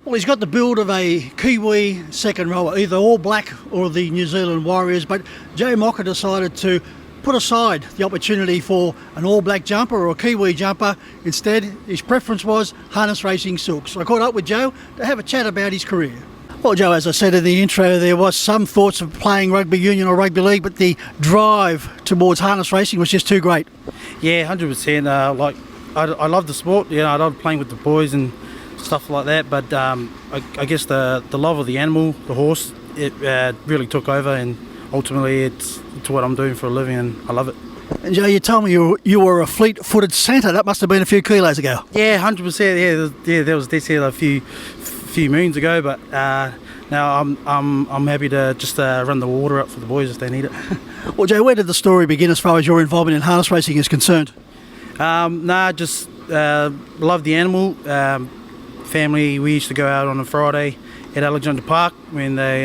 Well, he's got the build of a Kiwi second rower, either All Black or the New Zealand Warriors, but Joe Mocker decided to put aside the opportunity for an All Black jumper or a Kiwi jumper. Instead, his preference was harness racing silks. So I caught up with Joe to have a chat about his career. Well, Joe, as I said in the intro, there was some thoughts of playing rugby union or rugby league, but the drive towards harness racing was just too great. Yeah, 100%. I love the sport. I love playing with the boys and stuff like that. But I guess the love of the animal, the horse, it really took over, and ultimately it's what I'm doing for a living, and I love it. And Joe, you told me you were a fleet-footed centre. That must have been a few kilos ago. Yeah, 100%. Yeah, there was this here a few moons ago, but now I'm happy to just run the water up for the boys if they need it. Well, Joe, where did the story begin as far as your involvement in harness racing is concerned? Just love the animal. Family, we used to go out on a Friday at Alexandra Park when they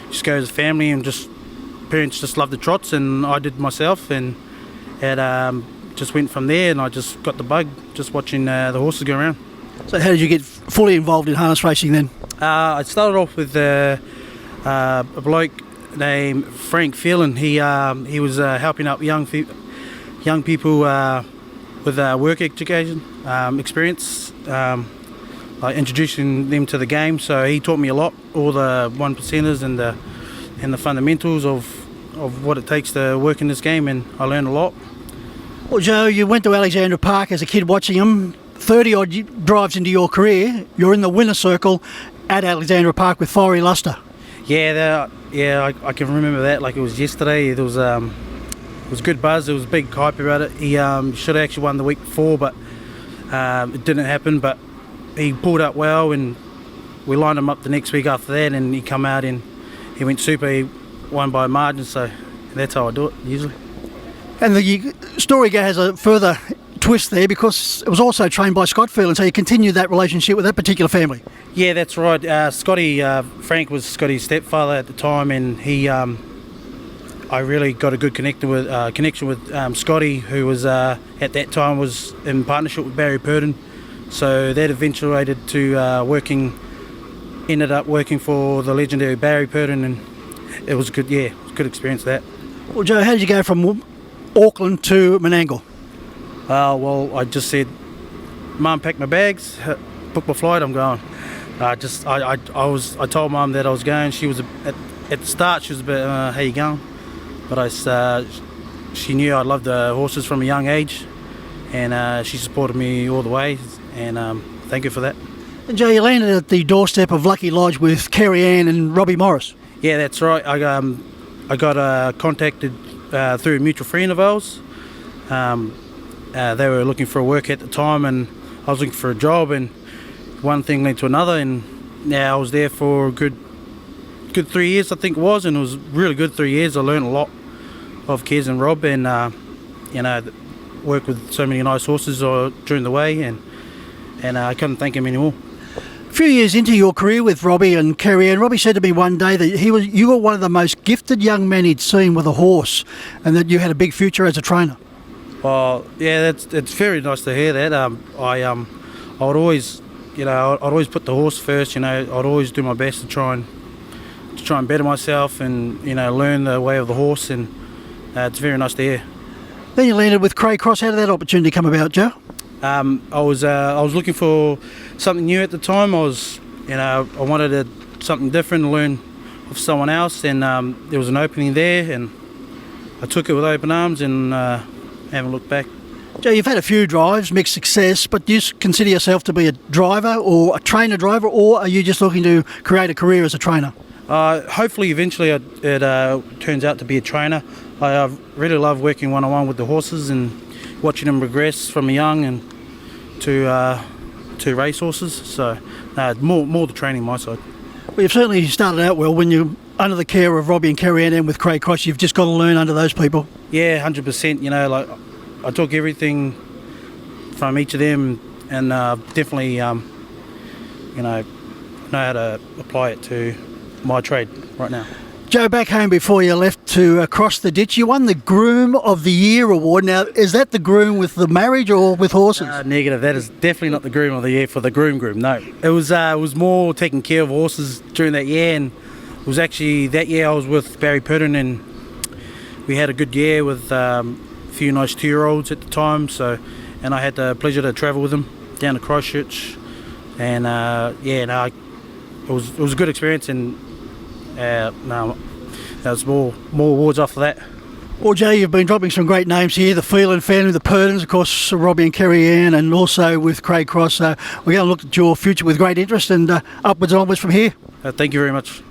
just go as a family, and just parents just loved the trots, and I did myself, and just went from there, and I just got the bug just watching the horses go around. So how did you get fully involved in harness racing then? I started off with a bloke named Frank Phelan. He was helping out young people with work education experience, introducing them to the game. So he taught me a lot, all the 1%ers and the fundamentals of what it takes to work in this game, and I learned a lot. Well, Joe, you went to Alexandra Park as a kid watching him. 30-odd drives into your career, you're in the winner's circle at Alexandra Park with Fiery Luster. Yeah, I can remember that like it was yesterday. It was good buzz. There was a big hype about it. He should have actually won the week before, but it didn't happen. But he pulled up well, and we lined him up the next week after that, and he come out and he went super. He won by a margin, so that's how I do it usually. And the story has a further twist there, because it was also trained by Scott Phelan, so you continued that relationship with that particular family. Yeah, that's right. Frank was Scotty's stepfather at the time, and I really got a good connection with Scotty, who was at that time was in partnership with Barry Purdon. So that eventuated to ended up working for the legendary Barry Purdon, and it was good. Yeah, it was a good experience that. Well, Joe, how did you go from Auckland to Menangle? Well, I just said, Mum, pack my bags, book my flight, I'm going. I told Mum that I was going. She was at the start. She was a bit, how you going? But she knew I loved the horses from a young age, and she supported me all the way. And thank you for that. And Joe, you landed at the doorstep of Lucky Lodge with Kerry Ann and Robbie Morris. Yeah, that's right. I got contacted through a mutual friend of ours. They were looking for work at the time, and I was looking for a job, and one thing led to another, and I was there for a good 3 years, I think it was, and it was really good 3 years. I learned a lot of Kez and Rob, and worked with so many nice horses during the way, and I couldn't thank him anymore. A few years into your career with Robbie and Kerry Ann, Robbie said to me one day that you were one of the most gifted young men he'd seen with a horse, and that you had a big future as a trainer. Well, yeah, it's very nice to hear that. I would always, I'd always put the horse first. I'd always do my best to try and better myself, and learn the way of the horse, and it's very nice to hear. Then you landed with Craig Cross. How did that opportunity come about, Joe? I was looking for something new at the time. I wanted something different to learn of someone else, and there was an opening there, and I took it with open arms, and haven't looked back. Joe, you've had a few drives, mixed success, but do you consider yourself to be a driver or a trainer driver, or are you just looking to create a career as a trainer? Hopefully eventually it turns out to be a trainer. I really love working one-on-one with the horses and watching them progress from young and to race horses. So more the training my side. Well, you've certainly started out well when you're under the care of Robbie and Kerry Ann and with Craig Cross. You've just got to learn under those people. Yeah, 100%. I took everything from each of them, and definitely know how to apply it to my trade right now. Joe, back home before you left to cross the ditch, you won the Groom of the Year award. Now, is that the groom with the marriage or with horses? Negative. That is definitely not the Groom of the Year for the groom. No, it was more taking care of horses during that year, and it was actually that year I was with Barry Purdon, and we had a good year with a few nice 2-year-olds at the time. So, and I had the pleasure to travel with them down to Christchurch, and it was a good experience, and there's more awards after that. Well, Jay, you've been dropping some great names here. The Phelan family, the Purdons, of course, Robbie and Kerry Ann, and also with Craig Cross. We're going to look at your future with great interest, and upwards and onwards from here. Thank you very much.